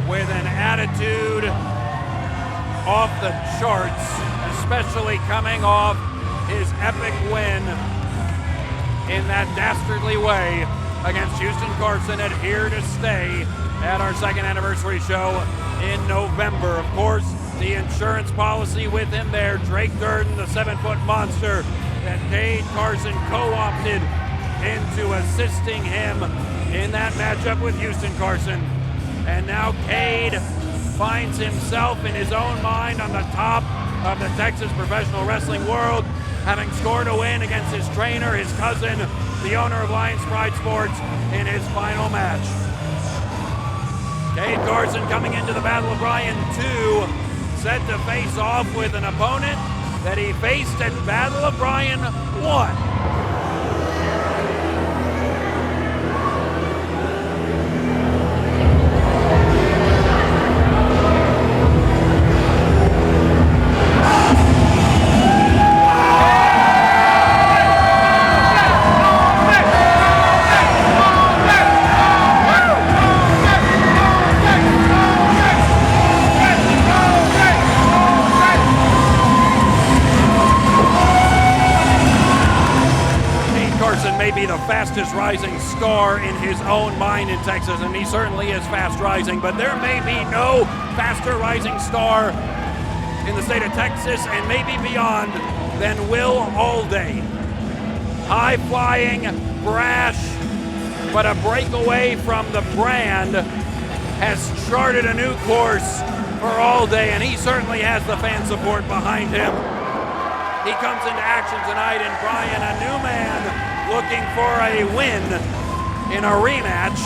with an attitude off the charts, especially coming off his epic win in that dastardly way against Houston Carson at Here to Stay at our second anniversary show in November. Of course, the insurance policy with him there, Drake Durden, the 7-foot monster that Cade Carson co-opted into assisting him in that matchup with Houston Carson. And now Cade finds himself in his own mind on the top of the Texas professional wrestling world, having scored a win against his trainer, his cousin, the owner of Lions Pride Sports, in his final match. Cade Carson coming into the Battle of Bryan II, set to face off with an opponent that he faced at Battle of Bryan I. May be the fastest rising star in his own mind in Texas, and he certainly is fast rising, but there may be no faster rising star in the state of Texas and maybe beyond than Will Allday. High flying, brash, but a breakaway from the brand has charted a new course for Allday, and he certainly has the fan support behind him. He comes into action tonight in Bryan, a new man looking for a win in a rematch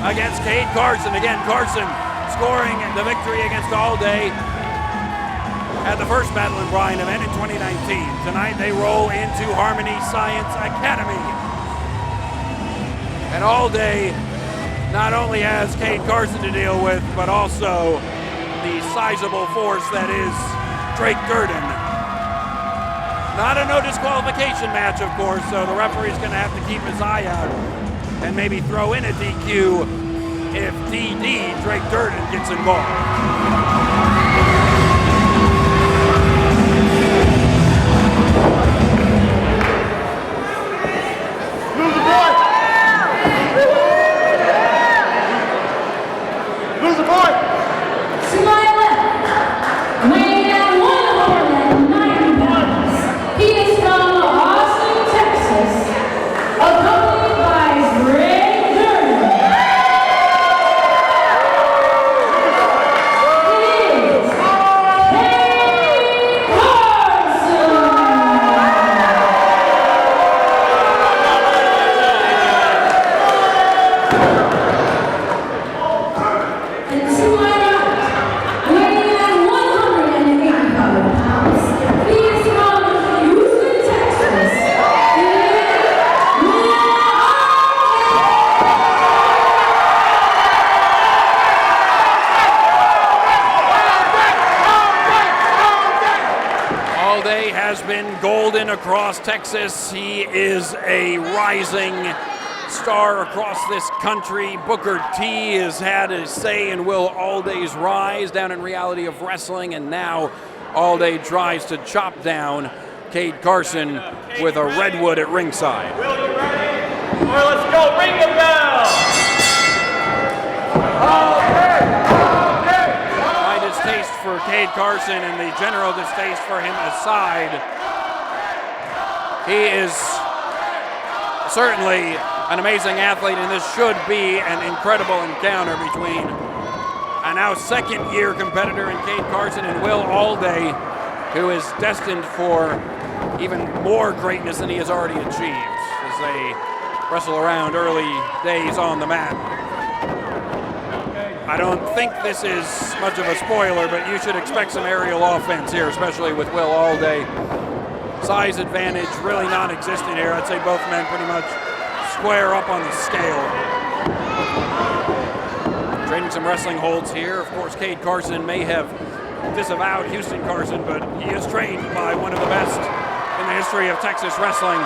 against Cade Carson. Again, Carson scoring the victory against Allday at the first Battle in Bryan event in 2019. Tonight they roll into Harmony Science Academy. And Allday not only has Cade Carson to deal with, but also the sizable force that is Drake Durden. Not a no disqualification match, of course, so the referee's going to have to keep his eye out and maybe throw in a DQ if DD Drake Durden gets involved. Has been golden across Texas. He is a rising star across this country. Booker T has had his say in Will Allday's rise down in Reality of Wrestling, and now Allday tries to chop down Cade Carson with a redwood at ringside. Will, you ready? All right, let's go. Ring the bell. Distaste for Cade Carson and the general distaste for him aside, he is certainly an amazing athlete, and this should be an incredible encounter between a now second-year competitor in Cade Carson and Will Allday, who is destined for even more greatness than he has already achieved as they wrestle around early days on the mat. I don't think this is much of a spoiler, but you should expect some aerial offense here, especially with Will Allday. Size advantage really non-existent here. I'd say both men pretty much square up on the scale. Trading some wrestling holds here. Of course, Cade Carson may have disavowed Houston Carson, but he is trained by one of the best in the history of Texas wrestling.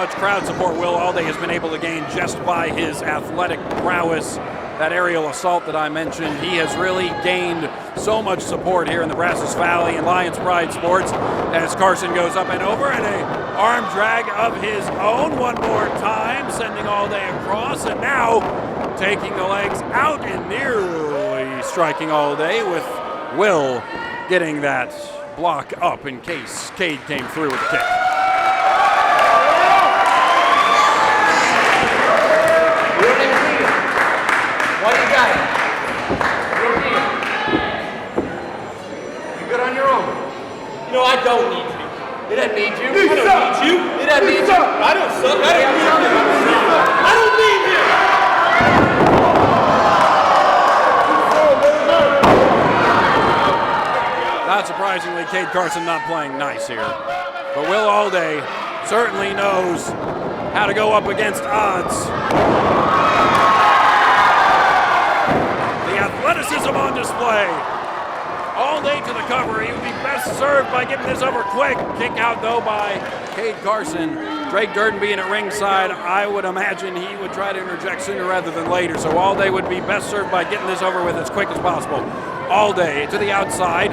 much crowd support Will Allday has been able to gain just by his athletic prowess, that aerial assault that I mentioned. He has really gained so much support here in the Brazos Valley and Lions Pride Sports as Carson goes up and over, and a arm drag of his own one more time, sending Allday across, and now taking the legs out and nearly striking Allday, with Will getting that block up in case Cade came through with the kick. What do you got? You don't need it. You're good on your own. You know, I don't need you. It doesn't need you. I don't need you. It doesn't need you. I don't suck. I don't need you. I don't need you. Not surprisingly, Cade Carson not playing nice here. But Will Allday certainly knows how to go up against odds. Athleticism on display. Allday to the cover. He would be best served by getting this over quick. Kick out though by Cade Carson. Drake Durden being at ringside, I would imagine he would try to interject sooner rather than later. So Allday would be best served by getting this over with as quick as possible. Allday to the outside.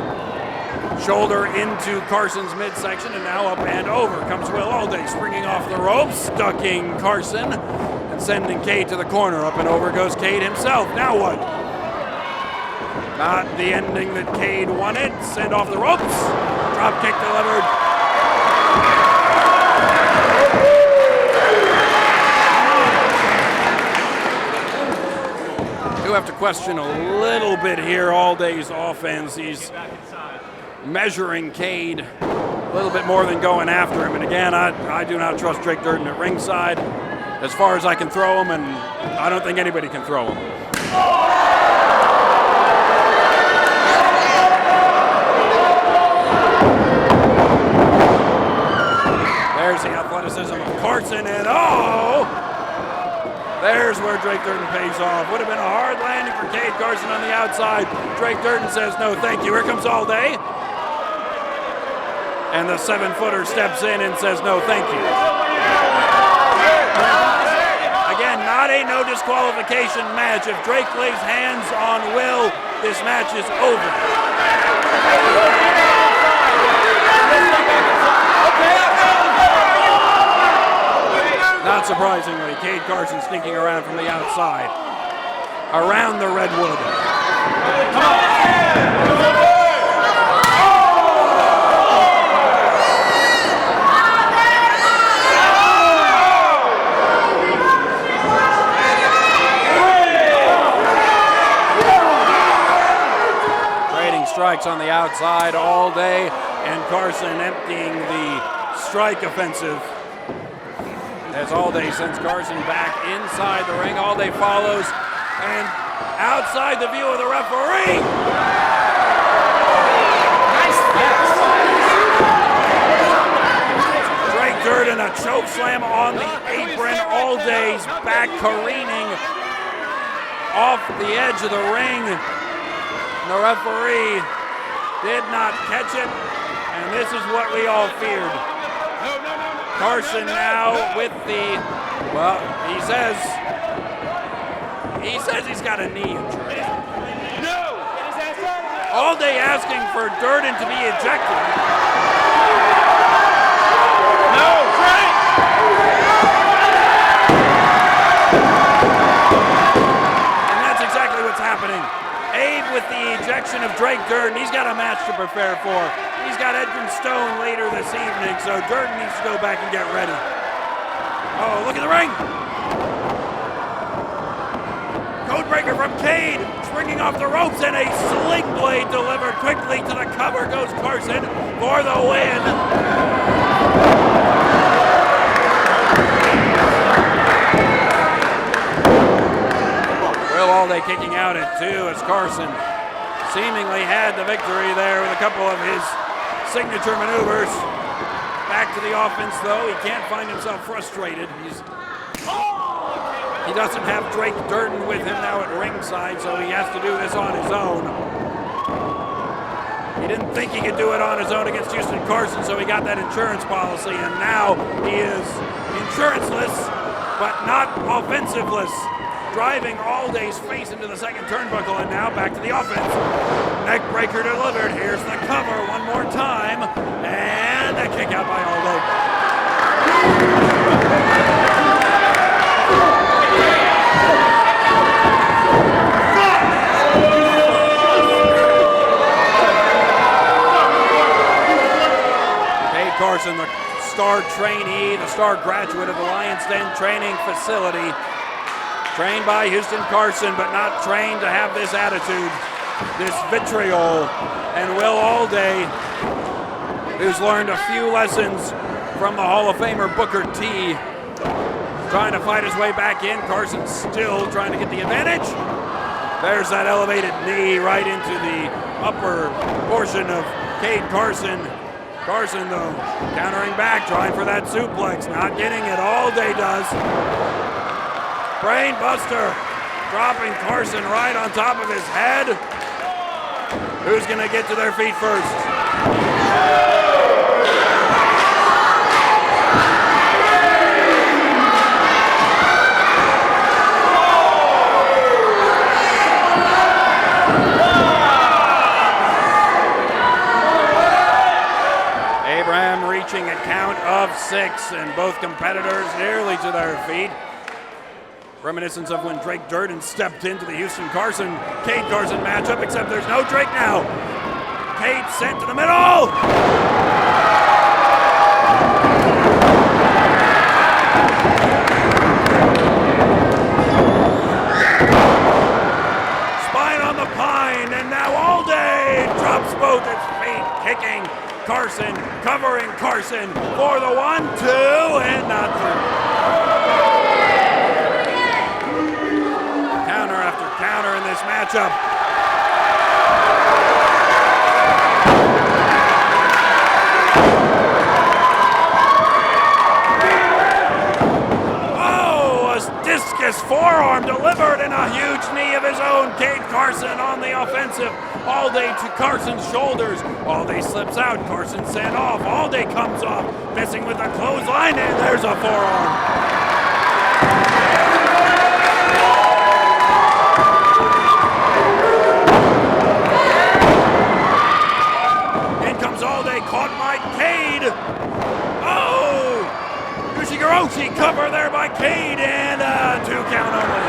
Shoulder into Carson's midsection, and now up and over comes Will Allday, springing off the ropes, ducking Carson and sending Cade to the corner. Up and over goes Cade himself. Now what? Not the ending that Cade wanted. Send off the ropes. Drop kick delivered. Do have to question a little bit here Allday's offense. He's measuring Cade a little bit more than going after him. And again, I do not trust Drake Durden at ringside as far as I can throw him, and I don't think anybody can throw him. There's the athleticism of Carson, and there's where Drake Durden pays off. Would have been a hard landing for Cade Carson on the outside. Drake Durden says no thank you. Here comes Allday. And the 7-footer steps in and says no thank you. Again, not a no disqualification match. If Drake lays hands on Will, this match is over. Not surprisingly, Cade Carson sneaking around from the outside, around the redwood. Trading strikes on the outside all day, and Carson emptying the strike offensive. As Allday sends Carson back inside the ring. Allday follows, and outside the view of the referee. Nice pass. Drake Durden, a choke slam on the apron. Allday's back careening off the edge of the ring. The referee did not catch it, and this is what we all feared. Carson now with the, he says he's got a knee injury. No! Allday asking for Durden to be ejected. No! Frank! And that's exactly what's happening. Abe with the ejection of Drake Durden. He's got a match to prepare for. He's got Edwin Stone later this evening, so Durden needs to go back and get ready. Oh, look at the ring. Codebreaker from Cade, springing off the ropes, and a sling blade delivered quickly to the cover goes Carson for the win. Will Allday kicking out at 2 as Carson seemingly had the victory there with a couple of his signature maneuvers. Back to the offense, though. He can't find himself frustrated. He doesn't have Drake Durden with him now at ringside, so he has to do this on his own. He didn't think he could do it on his own against Houston Carson, so he got that insurance policy, and now he is insuranceless, but not offensiveless. Driving Allday's face into the second turnbuckle, and now back to the offense. Neckbreaker delivered. Here's the cover one more time, and a kick out by Allday. Cade Carson, the star trainee, the star graduate of the Lions Den training facility. Trained by Houston Carson, but not trained to have this attitude, this vitriol. And Will Allday, who's learned a few lessons from the Hall of Famer Booker T, trying to fight his way back in. Carson still trying to get the advantage. There's that elevated knee right into the upper portion of Cade Carson. Carson, though, countering back, trying for that suplex, not getting it. Allday does. Brain buster, dropping Carson right on top of his head. Who's going to get to their feet first? Abraham reaching a count of 6, and both competitors nearly to their feet. Reminiscence of when Drake Durden stepped into the Houston Carson, Cade Carson matchup, except there's no Drake now. Cade sent to the middle. Spine on the pine, and now Allday drops both his feet, kicking Carson, covering Carson for the 1-2, and not through. Counter in this matchup. Oh, a discus forearm delivered and a huge knee of his own. Cade Carson on the offensive. Allday to Carson's shoulders. Allday slips out. Carson sent off. Allday comes off, missing with a clothesline, and there's a forearm. Caught by Cade. Oh! Yoshigoroshi cover there by Cade, and a 2 count only.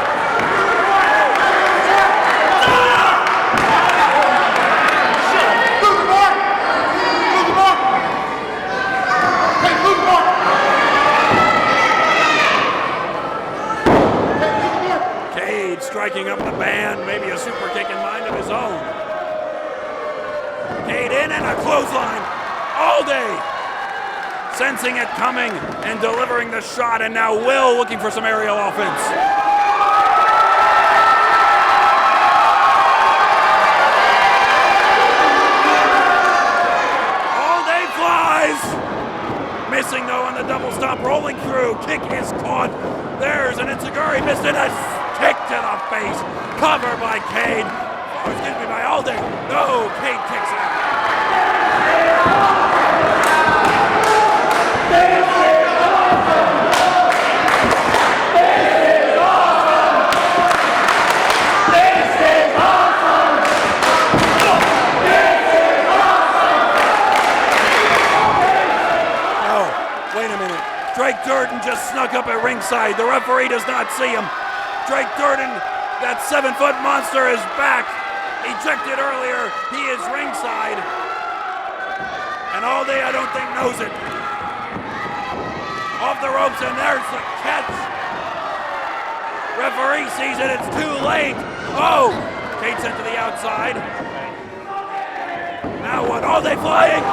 Move the mark! Move the mark! Hey, move the mark! Hey, move the mark! Cade striking up the band, maybe a super kick in mind of his own. Cade in and a clothesline. Allday sensing it coming and delivering the shot, and now Will looking for some aerial offense. Allday flies! Missing though on the double stomp, rolling through, kick is caught. There's an Enziguri, missed it, a kick to the face, cover by Cade. Oh, excuse me, by Allday. No, Cade kicks out. Drake Durden just snuck up at ringside. The referee does not see him. Drake Durden, that 7-foot monster, is back. Ejected earlier. He is ringside. And Allday, I don't think, knows it. Off the ropes, and there's the catch. Referee sees it. It's too late. Oh! Cade sent to the outside. Now what? Allday flying.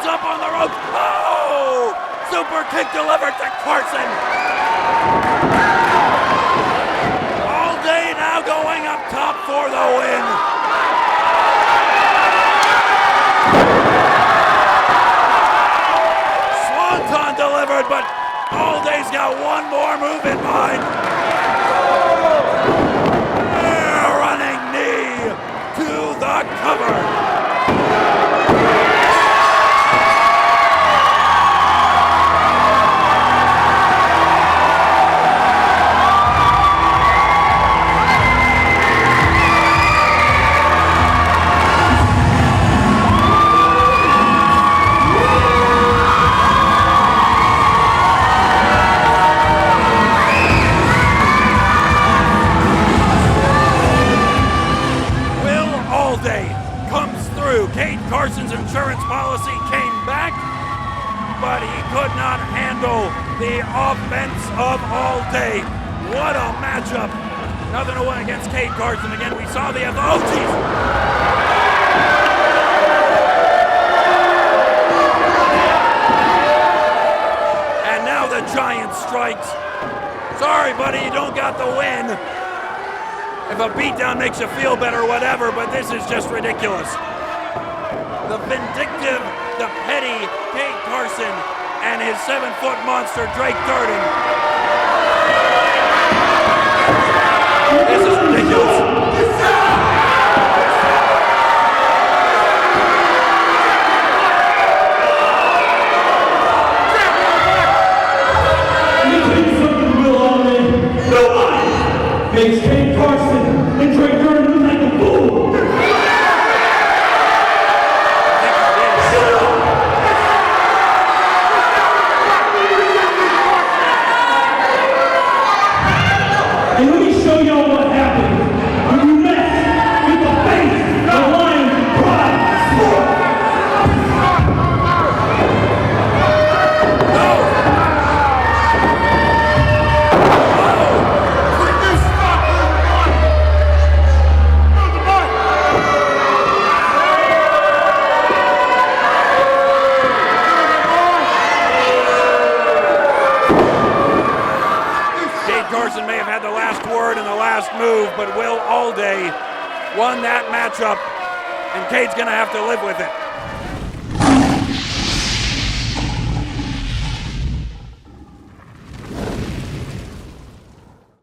Up on the rope. Oh! Super kick delivered to Carson. Allday now going up top for the win. Swanton delivered, but Allday's got one more move in mind. the offense of Allday. What a matchup. Nothing to win against Cade Carson. Again, we saw the... Oh, jeez! And now the Giant strikes. Sorry, buddy, you don't got the win. If a beatdown makes you feel better, whatever, but this is just ridiculous. The vindictive, the petty Cade Carson and his 7-foot monster, Drake Durden. This is ridiculous. Makes Cade Carson and Drake Durden look like a fool. And let me show y'all what happens when you mess with the face of Lions Pride Sport. Carson may have had the last word and the last move, but Will Allday won that matchup, and Cade's gonna have to live with it.